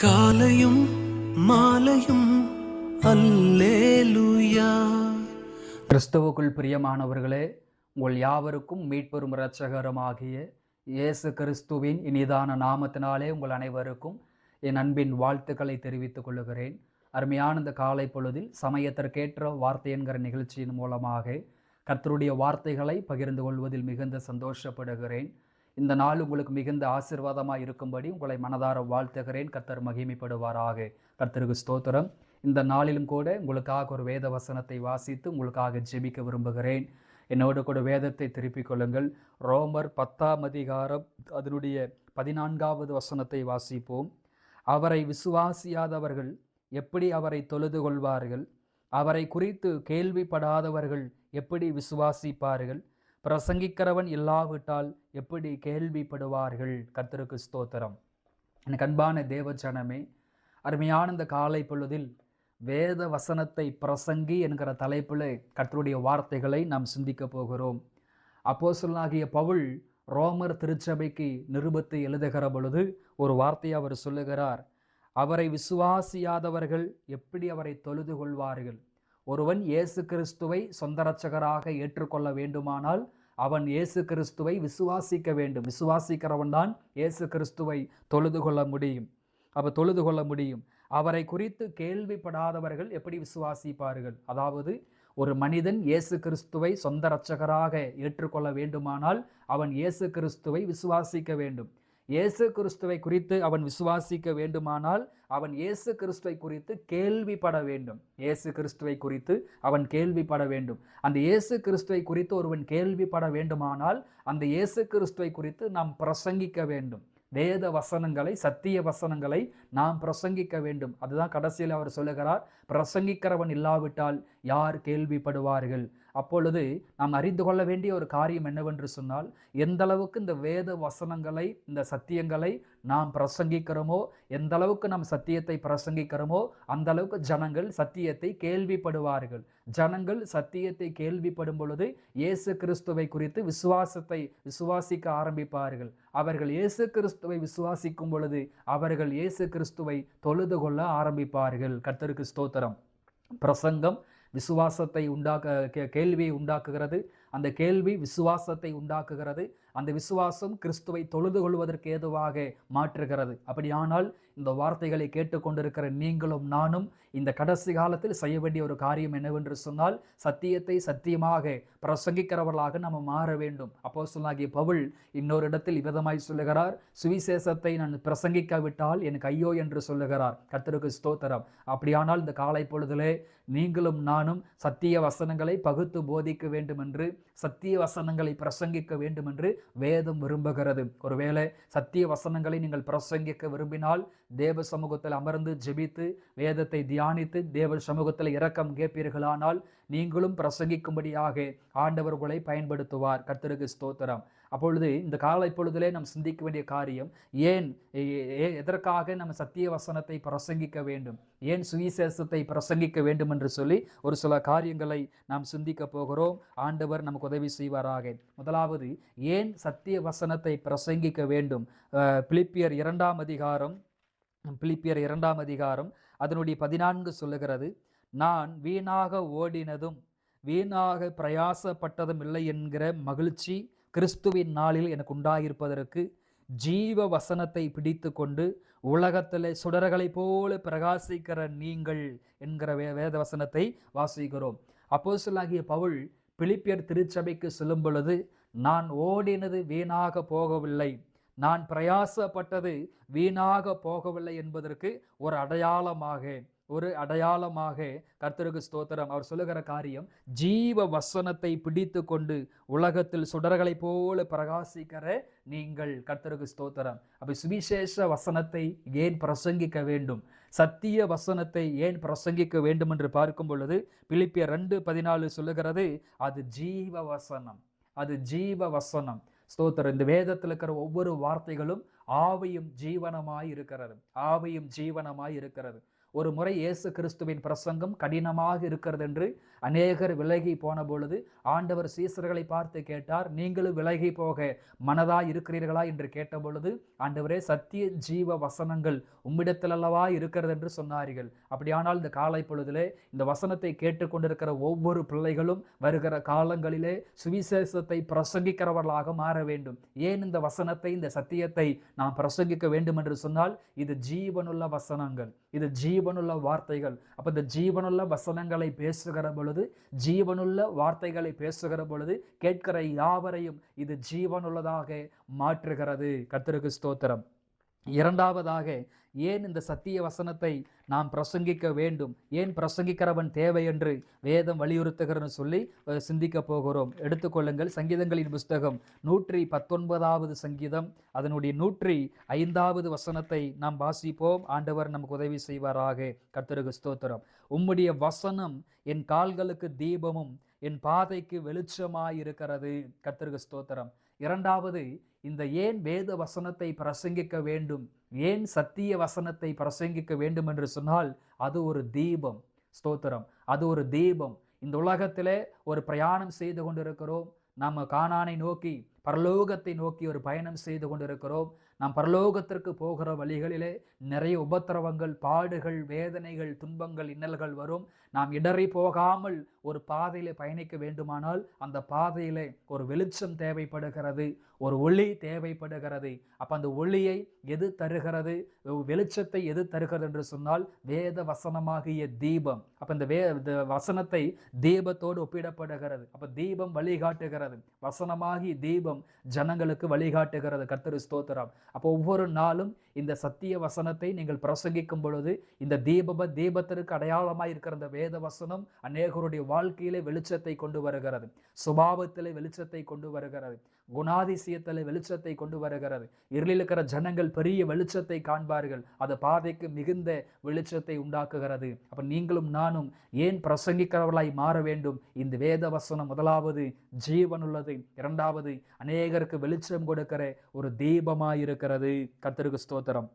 காலையும் மாலையும் அல்லேலூயா. கிறிஸ்துவுக்குள் பிரியமானவர்களே, உங்கள் யாவருக்கும் மீட்பெரும் இரட்சகருமாகிய இயேசு கிறிஸ்துவின் இனிதான நாமத்தினாலே உங்கள் அனைவருக்கும் என் அன்பின் வாழ்த்துக்களை தெரிவித்துக் கொள்கிறேன். அருமையான இந்த காலை பொழுதில் சமயத்திற்கேற்ற வார்த்தை என்கிற நிகழ்ச்சியின் மூலமாக கர்த்தருடைய வார்த்தைகளை பகிர்ந்து கொள்வதில் மிகுந்த சந்தோஷப்படுகிறேன். இந்த நாள் உங்களுக்கு மிகுந்த ஆசீர்வாதமாக இருக்கும்படி உங்களை மனதார வாழ்த்துகிறேன். கர்த்தர் மகிமைப்படுவாராக. கர்த்தருக்கு ஸ்தோத்திரம். இந்த நாளிலும் கூட உங்களுக்காக ஒரு வேத வசனத்தை வாசித்து உங்களுக்காக ஜெபிக்க விரும்புகிறேன். என்னோடு கூட வேதத்தை திருப்பிக் கொள்ளுங்கள். ரோமர் 10ஆம் அதிகாரம் அதனுடைய 14வது வசனத்தை வாசிப்போம். அவரை விசுவாசியாதவர்கள் எப்படி அவரை தொழுது கொள்வார்கள்? அவரை குறித்து கேள்விப்படாதவர்கள் எப்படி விசுவாசிப்பார்கள்? பிரசங்கிக்கிறவன் இல்லாவிட்டால் எப்படி கேள்விப்படுவார்கள்? கர்த்தருக்கு ஸ்தோத்திரம். எனக்கு அன்பான தேவ ஜனமே, அருமையான இந்த காலை பொழுதில் வேத வசனத்தை பிரசங்கி என்கிற தலைப்பில் கர்த்தருடைய வார்த்தைகளை நாம் சிந்திக்க போகிறோம். அப்போஸ்தலனாகிய பவுல் ரோமர் திருச்சபைக்கு நிருபத்தை எழுதுகிற பொழுது ஒரு வார்த்தையை அவர் சொல்லுகிறார். அவரை விசுவாசியாதவர்கள் எப்படி அவரை தொழுது கொள்வார்கள்? ஒருவன் இயேசு கிறிஸ்துவை சொந்த இரட்சகராக ஏற்றுக்கொள்ள வேண்டுமானால் அவன் இயேசு கிறிஸ்துவை விசுவாசிக்க வேண்டும். விசுவாசிக்கிறவன் தான் இயேசு கிறிஸ்துவை தொழுது கொள்ள முடியும். அவரை குறித்து கேள்விப்படாதவர்கள் எப்படி விசுவாசிப்பார்கள்? அதாவது ஒரு மனிதன் இயேசு கிறிஸ்துவை சொந்த இரட்சகராக ஏற்றுக்கொள்ள வேண்டுமானால் அவன் இயேசு கிறிஸ்துவை விசுவாசிக்க வேண்டும். இயேசு கிறிஸ்துவை குறித்து அவன் விசுவாசிக்க வேண்டுமானால் அவன் இயேசு கிறிஸ்துவை குறித்து கேள்விப்பட வேண்டும். இயேசு கிறிஸ்துவை குறித்து அவன் கேள்விப்பட வேண்டும். அந்த இயேசு கிறிஸ்துவை குறித்து ஒருவன் கேள்விப்பட வேண்டுமானால் அந்த இயேசு கிறிஸ்துவை குறித்து நாம் பிரசங்கிக்க வேண்டும். வேத வசனங்களை, சத்திய வசனங்களை நாம் பிரசங்கிக்க வேண்டும். அதுதான் கடைசியில் அவர் சொல்லுகிறார், பிரசங்கிக்கிறவன் இல்லாவிட்டால் யார் கேள்விப்படுவார்கள்? அப்பொழுது நாம் அறிந்து கொள்ள வேண்டிய ஒரு காரியம் என்னவென்று சொன்னால், எந்த அளவுக்கு இந்த வேத வசனங்களை, இந்த சத்தியங்களை நாம் பிரசங்கிக்கிறோமோ, எந்த அளவுக்கு நாம் சத்தியத்தை பிரசங்கிக்கிறோமோ அந்த அளவுக்கு ஜனங்கள் சத்தியத்தை கேள்விப்படுவார்கள். ஜனங்கள் சத்தியத்தை கேள்விப்படும் பொழுது இயேசு கிறிஸ்துவை குறித்து விசுவாசிக்க ஆரம்பிப்பார்கள். அவர்கள் இயேசு கிறிஸ்துவை விசுவாசிக்கும் பொழுது அவர்கள் இயேசு கிறிஸ்துவை தொழுது கொள்ள ஆரம்பிப்பார்கள். கர்த்தருக்கு ஸ்தோத்திரம். பிரசங்கம் விசுவாசத்தை கேள்வியை உண்டாக்குகிறது. அந்த கேள்வி விசுவாசத்தை உண்டாக்குகிறது. அந்த விசுவாசம் கிறிஸ்துவை தொழுது கொள்வதற்கு ஏதுவாக மாற்றுகிறது. அப்படியானால் இந்த வார்த்தைகளை கேட்டுக்கொண்டிருக்கிற நீங்களும் நானும் இந்த கடைசி காலத்தில் செய்ய வேண்டிய ஒரு காரியம் என்னவென்று சொன்னால், சத்தியத்தை சத்தியமாக பிரசங்கிக்கிறவர்களாக நாம் மாற வேண்டும். அப்போஸ்தலனாகிய பவுல் இன்னொரு இடத்தில் விதமாய் சொல்லுகிறார், சுவிசேஷத்தை நான் பிரசங்கிக்காவிட்டால் எனக்கு ஐயோ என்று சொல்லுகிறார். கர்த்தருக்கு ஸ்தோத்திரம். அப்படியானால் இந்த காலை பொழுதிலே நீங்களும் நானும் சத்திய வசனங்களை பகுத்து போதிக்க வேண்டும் என்று, சத்திய வசனங்களை பிரசங்கிக்க வேண்டும் என்று வேதம் விரும்புகிறது. ஒருவேளை சத்திய வசனங்களை நீங்கள் பிரசங்கிக்க விரும்பினால் தேவ சமூகத்தில் அமர்ந்து ஜெபித்து வேதத்தை தியானித்து தேவ சமூகத்தில் இரக்கம் கேட்பீர்களானால் நீங்களும் பிரசங்கிக்கும்படியாக ஆண்டவர் உங்களை பயன்படுத்துவார். கர்த்தருக்கு ஸ்தோத்திரம். அப்பொழுது இந்த காலை பொழுதிலே நாம் சிந்திக்க வேண்டிய காரியம், எதற்காக நம்ம சத்திய வசனத்தை பிரசங்கிக்க வேண்டும், ஏன் சுவிசேஷத்தை பிரசங்கிக்க வேண்டும் என்று சொல்லி ஒரு சில காரியங்களை நாம் சிந்திக்க போகிறோம். ஆண்டவர் நமக்கு உதவி செய்வாராக. முதலாவது, ஏன் சத்திய வசனத்தை பிரசங்கிக்க வேண்டும்? பிலிப்பியர் 2ஆம் அதிகாரம் அதனுடைய 14 சொல்லுகிறது, நான் வீணாக ஓடினதும் வீணாக பிரயாசப்பட்டதும் இல்லை என்கிற மகிழ்ச்சி கிறிஸ்துவின் நாளில் எனக்கு உண்டாயிருப்பதற்கு ஜீவ வசனத்தை பிடித்து கொண்டு உலகத்தில் சுடர்களை போல பிரகாசிக்கிற நீங்கள் என்கிற வேத வசனத்தை வாசிக்கிறோம். அப்போஸ்தலனாகிய பவுல் பிலிப்பியர் திருச்சபைக்கு சொல்லும் பொழுது, நான் ஓடினது வீணாக போகவில்லை, நான் பிரயாசப்பட்டது வீணாக போகவில்லை என்பதற்கு ஒரு அடையாளமாக கர்த்தருக்கு ஸ்தோத்திரம் அவர் சொல்லுகிற காரியம், ஜீவ வசனத்தை பிடித்து கொண்டு உலகத்தில் சுடர்களை போல பிரகாசிக்கிற நீங்கள். கர்த்தருக்கு ஸ்தோத்திரம். அப்ப சுவிசேஷ வசனத்தை ஏன் பிரசங்கிக்க வேண்டும், சத்திய வசனத்தை ஏன் பிரசங்கிக்க வேண்டும் என்று பார்க்கும் பொழுது பிலிப்பியர் 2:14 சொல்லுகிறது, அது ஜீவ வசனம். ஸ்தோத்திரம். இந்த வேதத்தில் இருக்கிற ஒவ்வொரு வார்த்தைகளும் ஆவியும் ஜீவனமாய் இருக்கிறது. ஒரு முறை இயேசு கிறிஸ்துவின் பிரசங்கம் கடினமாக இருக்கிறது என்று அநேகர் விலகி போன பொழுது ஆண்டவர் சீசர்களை பார்த்து கேட்டார், நீங்களும் விலகி போக மனதாய் இருக்கிறீர்களா என்று கேட்டபொழுது, ஆண்டவரே, சத்திய ஜீவ வசனங்கள் உம்மிடத்தில் அல்லவா இருக்கிறது என்று சொன்னார்கள். அப்படியானால் இந்த காலை பொழுதிலே இந்த வசனத்தை கேட்டுக்கொண்டிருக்கிற ஒவ்வொரு பிள்ளைகளும் வருகிற காலங்களிலே சுவிசேஷத்தை பிரசங்கிக்கிறவர்களாக மாற வேண்டும். ஏன் இந்த வசனத்தை, இந்த சத்தியத்தை நாம் பிரசங்கிக்க வேண்டும் என்று சொன்னால், இது ஜீவனுள்ள வசனங்கள், இது ஜீவனுள்ள வார்த்தைகள். அப்ப இந்த ஜீவனுள்ள வசனங்களை பேசுகிற பொழுது, ஜீவனுள்ள வார்த்தைகளை பேசுகிற பொழுது கேட்கிற யாவரையும் இது ஜீவனுள்ளதாக மாற்றுகிறது. கர்த்தருக்கு ஸ்தோத்திரம். இரண்டாவதாக, ஏன் இந்த சத்திய வசனத்தை நாம் பிரசங்கிக்க வேண்டும், ஏன் பிரசங்கிக்கிறவன் தேவை என்று வேதம் வலியுறுத்துகிறன்னு சொல்லி சிந்திக்க போகிறோம். எடுத்துக்கொள்ளுங்கள், சங்கீதங்களின் புஸ்தகம் 119வது சங்கீதம் அதனுடைய 105வது வசனத்தை நாம் வாசிப்போம். ஆண்டவர் நமக்கு உதவி செய்வாராக. கர்த்தருக்கு ஸ்தோத்திரம். உம்முடைய வசனம் என் கால்களுக்கு தீபமும் என் பாதைக்கு வெளிச்சமாயிருக்கிறது. கர்த்தருக்கு ஸ்தோத்திரம். இரண்டாவது, இந்த ஏன் வேத வசனத்தை பிரசங்கிக்க வேண்டும், ஏன் சத்திய வசனத்தை பிரசங்கிக்க வேண்டும் என்று சொன்னால், அது ஒரு தீபம். ஸ்தோத்திரம். அது ஒரு தீபம். இந்த உலகத்திலே ஒரு பிரயாணம் செய்து கொண்டிருக்கிறோம். நாம் கானானை நோக்கி, பரலோகத்தை நோக்கி ஒரு பயணம் செய்து கொண்டிருக்கிறோம். நாம் பரலோகத்திற்கு போகிற வழிகளிலே நிறைய உபத்திரவங்கள், பாடுகள், வேதனைகள், துன்பங்கள், இன்னல்கள் வரும். நாம் இடறி போகாமல் ஒரு பாதையிலே பயணிக்க வேண்டுமானால் அந்த பாதையிலே ஒரு வெளிச்சம் தேவைப்படுகிறது, ஒரு ஒளி தேவைப்படுகிறது. அப்ப அந்த ஒளியை எது தருகிறது, வெளிச்சத்தை எது தருகிறது என்று சொன்னால் வேத வசனமாகிய தீபம். அப்ப இந்த வசனத்தை தீபத்தோடு ஒப்பிடப்படுகிறது. அப்ப தீபம் வழிகாட்டுகிறது, வசனமாகி தீபம் ஜனங்களுக்கு வழிகாட்டுகிறது. கர்த்தர் ஸ்தோத்திரம். அப்போ ஒவ்வொரு நாளும் இந்த சத்திய வசனத்தை நீங்கள் பிரசங்கிக்கும் பொழுது, இந்த தீபத்திற்கு அடையாளமாய் இருக்கிற இந்த வேத வசனம் அநேகருடைய வாழ்க்கையிலே வெளிச்சத்தை கொண்டு வருகிறது, சுபாவத்திலே வெளிச்சத்தை கொண்டு வருகிறது, குணாதிசயத்திலே வெளிச்சத்தை கொண்டு வருகிறது. இருளில் இருக்கிற ஜனங்கள் பெரிய வெளிச்சத்தை காண்பார்கள், அது பாதைக்கு மிகுந்த வெளிச்சத்தை உண்டாக்குகிறது. அப்ப நீங்களும் நானும் ஏன் பிரசங்கிக்கிறவர்களாய் மாற வேண்டும்? இந்த வேத வசனம் முதலாவது ஜீவனுள்ளது, இரண்டாவது அநேகருக்கு வெளிச்சம் கொடுக்கிற ஒரு தீபமாயிருக்கிறது. கர்த்தருக்கு ஸ்தோத்திரம்.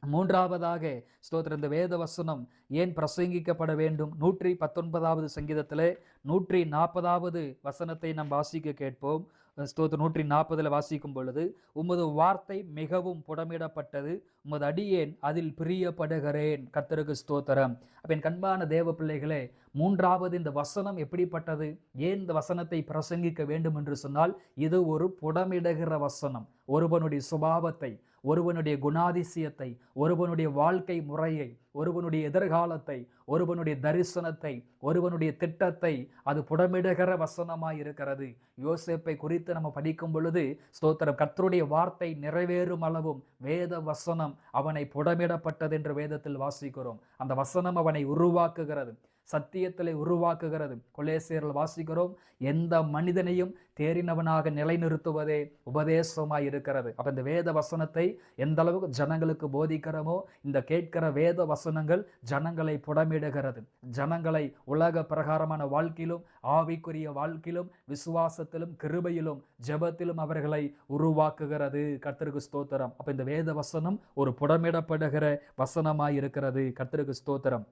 மூன்றாவதாக ஸ்தோத்திரம், இந்த வேத வசனம் ஏன் பிரசங்கிக்கப்பட வேண்டும்? 119வது சங்கீதத்திலே 140வது வசனத்தை நாம் வாசிக்க கேட்போம். ஸ்தோத்திரம். 140 வாசிக்கும் பொழுது, உமது வார்த்தை மிகவும் புடமிடப்பட்டது, உமது அடியேன் அதில் பிரியப்படுகிறேன். கர்த்தருக்கு ஸ்தோத்திரம். அப்ப என் கண்பான தேவ பிள்ளைகளே, மூன்றாவது இந்த வசனம் எப்படிப்பட்டது? ஏன் இந்த வசனத்தை பிரசங்கிக்க வேண்டும் என்று சொன்னால், இது ஒரு புடமிடுகிற வசனம். ஒருவனுடைய சுபாவத்தை, ஒருவனுடைய குணாதிசயத்தை, ஒருவனுடைய வாழ்க்கை முறையை, ஒருவனுடைய எதிர்காலத்தை, ஒருவனுடைய தரிசனத்தை, ஒருவனுடைய திட்டத்தை அது புடமிடுகிற வசனமாய் இருக்கிறது. யோசேப்பை குறித்து நம்ம படிக்கும் பொழுது ஸ்தோத்திரம், கர்த்தருடைய வார்த்தை நிறைவேறும் அளவும் வேத வசனம் அவனை புடமிடப்பட்டது என்று வேதத்தில் வாசிக்கிறோம். அந்த வசனம் அவனை உருவாக்குகிறது, சத்தியத்திலே உருவாக்குகிறது. கொலேசியரில் வாசிக்கிறோம், எந்த மனிதனையும் தேறினவனாக நிலைநிறுத்துவதே உபதேசமாய் இருக்கிறது. அப்ப இந்த வேத வசனத்தை எந்த அளவுக்கு ஜனங்களுக்கு போதிக்கிறோமோ, இந்த கேட்கிற வேத வசனங்கள் ஜனங்களை புடமிடுகிறது. ஜனங்களை உலக பிரகாரமான வாழ்க்கையிலும், ஆவிக்குரிய வாழ்க்கையிலும், விசுவாசத்திலும், கிருபையிலும், ஜெபத்திலும் அவர்களை உருவாக்குகிறது. கர்த்தருக்கு ஸ்தோத்திரம். அப்ப இந்த வேத வசனம் ஒரு புடமிடப்படுகிற வசனமாய் இருக்கிறது. கர்த்தருக்கு ஸ்தோத்திரம்.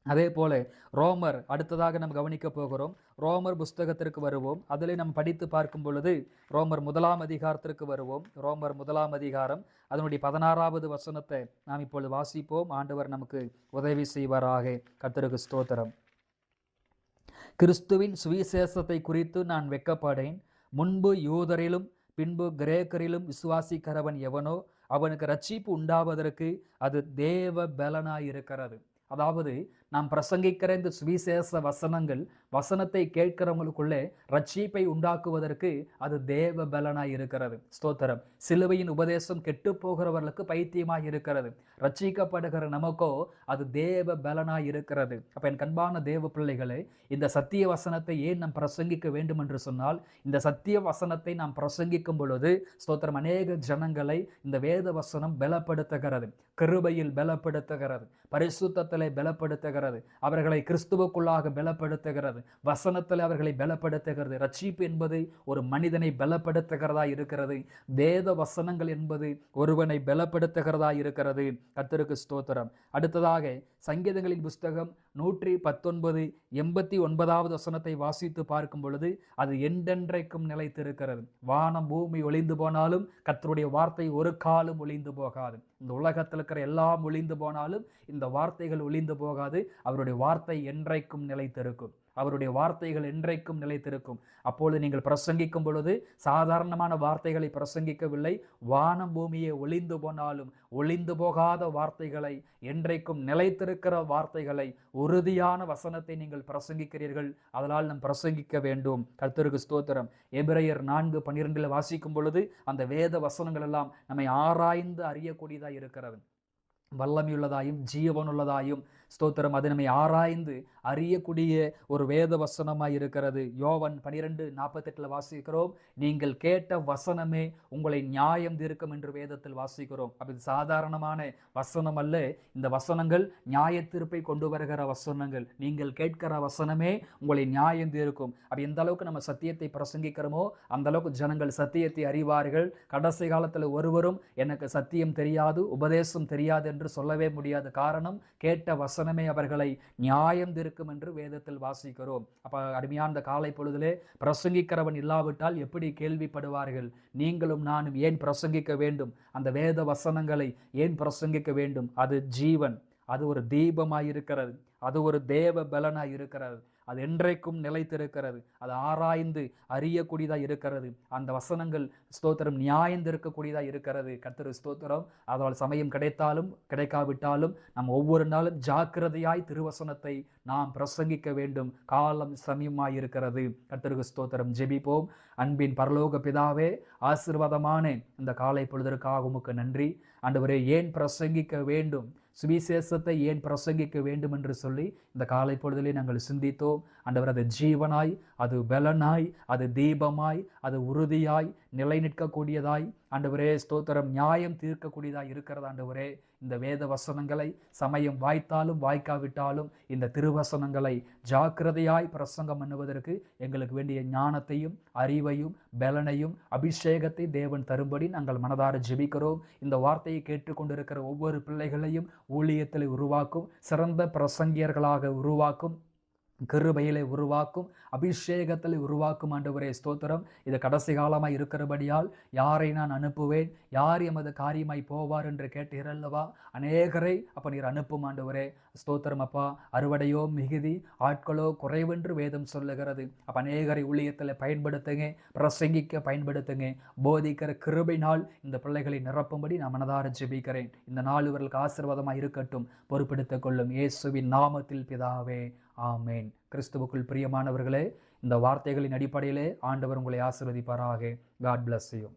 அதே போல ரோமர் அடுத்ததாக நம்ம கவனிக்க போகிறோம். ரோமர் புஸ்தகத்திற்கு வருவோம். அதிலே நம்ம படித்து பார்க்கும் பொழுது ரோமர் 1ஆம் அதிகாரத்திற்கு வருவோம். ரோமர் 1ஆம் அதிகாரம் அதனுடைய 16வது வசனத்தை நாம் இப்பொழுது வாசிப்போம். ஆண்டவர் நமக்கு உதவி செய்வாராக. கர்த்தருக்கு ஸ்தோத்திரம். கிறிஸ்துவின் சுவிசேஷத்தை குறித்து நான் வெட்கப்படேன். முன்பு யூதரிலும் பின்பு கிரேக்கரிலும் விசுவாசிக்கிறவன் எவனோ அவனுக்கு ரட்சிப்பு உண்டாவதற்கு அது தேவ பலனாயிருக்கிறது. அதாவது நாம் பிரசங்கிக்கிற இந்த சுவிசேஷ வசனங்கள், வசனத்தை கேட்கிறவங்களுக்குள்ளே ரட்சிப்பை உண்டாக்குவதற்கு அது தேவ பலனாய் இருக்கிறது. ஸ்தோத்திரம். சிலுவையின் உபதேசம் கெட்டு போகிறவர்களுக்கு பைத்தியமாய் இருக்கிறது, ரட்சிக்கப்படுகிற நமக்கோ அது தேவ பலனாய் இருக்கிறது. அப்ப என் கண்பான தேவ பிள்ளைகளே, இந்த சத்திய வசனத்தை ஏன் நாம் பிரசங்கிக்க வேண்டும் என்று சொன்னால், இந்த சத்திய வசனத்தை நாம் பிரசங்கிக்கும் பொழுது ஸ்தோத்திரம், அநேக ஜனங்களை இந்த வேத வசனம் பலப்படுத்துகிறது, கிருபையில் பலப்படுத்துகிறது, பரிசுத்தத்திலே பலப்படுத்துகிறது, பலப்படுத்துகிறது, அவர்களை கிறிஸ்துவுக்குள்ளாக பலப்படுத்துகிறது, வசனத்தில் அவர்களை பலப்படுத்துகிறது. ரட்சிப்பு என்பது ஒரு மனிதனை பலப்படுத்துகிறதா இருக்கிறது. வேத வசனங்கள் என்பது ஒருவனை பலப்படுத்துகிறதா இருக்கிறது. கர்த்தருக்கு ஸ்தோத்திரம். அடுத்ததாக சங்கீதங்களின் புஸ்தகம் 119:89 வசனத்தை வாசித்து பார்க்கும் பொழுது அது என்றென்றைக்கும் நிலைத்திருக்கிறது. வானம் பூமி ஒளிந்து போனாலும் கர்த்தருடைய வார்த்தை ஒரு காலம் ஒளிந்து போகாது. இந்த உலகத்தில் இருக்கிற எல்லாம் ஒளிந்து போனாலும் இந்த வார்த்தைகள் ஒளிந்து போகாது. அவருடைய வார்த்தை என்றைக்கும் நிலைத்திருக்கும். அவருடைய வார்த்தைகள் என்றைக்கும் நிலைத்திருக்கும். அப்பொழுது நீங்கள் பிரசங்கிக்கும் பொழுது சாதாரணமான வார்த்தைகளை பிரசங்கிக்கவில்லை. வானம் பூமியை ஒளிந்து போனாலும் ஒளிந்து போகாத வார்த்தைகளை, என்றைக்கும் நிலைத்திருக்கிற வார்த்தைகளை, உறுதியான வசனத்தை நீங்கள் பிரசங்கிக்கிறீர்கள். அதனால் நாம் பிரசங்கிக்க வேண்டும். கர்த்தருக்கு ஸ்தோத்திரம். எபிரேயர் 4:12 வாசிக்கும் பொழுது அந்த வேத வசனங்கள் எல்லாம் நம்மை ஆராய்ந்து அறியக்கூடியதாக இருக்கிறது. வல்லமையுள்ளதாயும் ஜீவனுள்ளதாயும் ஸ்தோத்திரம். அது நம்மை ஆராய்ந்து அறியக்கூடிய ஒரு வேத வசனமாய் இருக்கிறது. யோவான் 12:48 வாசிக்கிறோம், நீங்கள் கேட்ட வசனமே உங்களை நியாயம் தீர்க்கும் என்று வேதத்தில் வாசிக்கிறோம். அப்படி சாதாரணமான வசனம் அல்ல. இந்த வசனங்கள் நியாய தீர்ப்பை கொண்டு வருகிற வசனங்கள். நீங்கள் கேட்கிற வசனமே உங்களை நியாயம் தீர்க்கும். அப்படி எந்த அளவுக்கு நம்ம சத்தியத்தை பிரசங்கிக்கிறோமோ அந்த அளவுக்கு ஜனங்கள் சத்தியத்தை அறிவார்கள். கடைசி காலத்தில் ஒருவரும் எனக்கு சத்தியம் தெரியாது, உபதேசம் தெரியாது என்று சொல்லவே முடியாது. காரணம், கேட்ட வசனமே அவர்களை நியாயம் தீர்க்கும் என்று வேதத்தில் வாசிக்கிறோம். அப்ப அருமையான இந்த காலை பொழுதிலே பிரசங்கிக்கிறவன் இல்லாவிட்டால் எப்படி கேள்விப்படுவார்கள்? நீங்களும் நானும் ஏன் பிரசங்கிக்க வேண்டும்? அந்த வேத வசனங்களை ஏன் பிரசங்கிக்க வேண்டும்? அது ஜீவன், அது ஒரு தீபமாய் இருக்கிறது, அது ஒரு தேவ பலனாய் இருக்கிறது, அது என்றைக்கும் நிலைத்திருக்கிறது, அது ஆராய்ந்து அறியக்கூடியதாக இருக்கிறது. அந்த வசனங்கள் ஸ்தோத்திரம் நியாயந்திருக்கக்கூடியதாக இருக்கிறது. கர்த்தர் ஸ்தோத்திரம். அதனால் சமயம் கிடைத்தாலும் கிடைக்காவிட்டாலும் நாம் ஒவ்வொரு நாளும் ஜாக்கிரதையாய் திருவசனத்தை நாம் பிரசங்கிக்க வேண்டும். காலம் சமயமாய் இருக்கிறது. கர்த்தருக்கு ஸ்தோத்திரம். ஜெபிப்போம். அன்பின் பரலோக பிதாவே, ஆசீர்வாதமான இந்த காலை பொழுதற்காக உமக்கு நன்றி. ஆண்டவரே, ஏன் பிரசங்கிக்க வேண்டும், சுவிசேஷத்தை ஏன் பிரசங்கிக்க வேண்டும் என்று சொல்லி இந்த காலை பொழுதிலே நாங்கள் சிந்தித்தோம். ஆண்டவர், அது ஜீவனாய், அது பலனாய், அது தீபமாய், அது உறுதியாய் நிலை நிற்கக்கூடியதாய், ஆண்டவரே ஸ்தோத்திரம், நியாயம் தீர்க்கக்கூடியதாய் இருக்கிறது. ஆண்டவரே, இந்த வேத வசனங்களை சமயம் வாய்த்தாலும் வாய்க்காவிட்டாலும் இந்த திருவசனங்களை ஜாக்கிரதையாய் பிரசங்கம் பண்ணுவதற்கு எங்களுக்கு வேண்டிய ஞானத்தையும் அறிவையும் பலனையும் அபிஷேகத்தை தேவன் தரும்படி நாங்கள் மனதார ஜெபிக்கிறோம். இந்த வார்த்தையை கேட்டுக்கொண்டிருக்கிற ஒவ்வொரு பிள்ளைகளையும் ஊழியத்தில் உருவாக்கும், சிறந்த பிரசங்கியர்களாக உருவாக்கும், கிருபையிலே உருவாக்கும், அபிஷேகத்தில் உருவாக்கும். ஆண்டவரே ஸ்தோத்திரம். இது கடைசி காலமாய் இருக்கிறபடியால் யாரை நான் அனுப்புவேன், யார் எமது காரியமாய் போவார் என்று கேட்டீரல்லவா? அநேகரை அப்ப நீர் அனுப்பும் ஆண்டவரே. ஸ்தோத்திரம் அப்பா. அறுவடையோ மிகுதி, ஆட்களோ குறைவென்று வேதம் சொல்லுகிறது. அப்ப அநேகரை ஊழியத்தில் பயன்படுத்துங்க, பிரசங்கிக்க பயன்படுத்துங்க. போதிக்கிற கிருபையினால் இந்த பிள்ளைகளை நிரப்பும்படி நான் மனதார ஜெபிக்கிறேன். இந்த நாள் இவர்களுக்கு ஆசீர்வாதமாக இருக்கட்டும். பொறுப்பெடுத்துக் கொள்ளும் இயேசுவின் நாமத்தில் பிதாவே, ஆமேன். கிறிஸ்துவுக்குள் பிரியமானவர்களே, இந்த வார்த்தைகளின் அடிப்படையிலே ஆண்டவர் உங்களை ஆசீர்வதிப்பாராக. God bless you.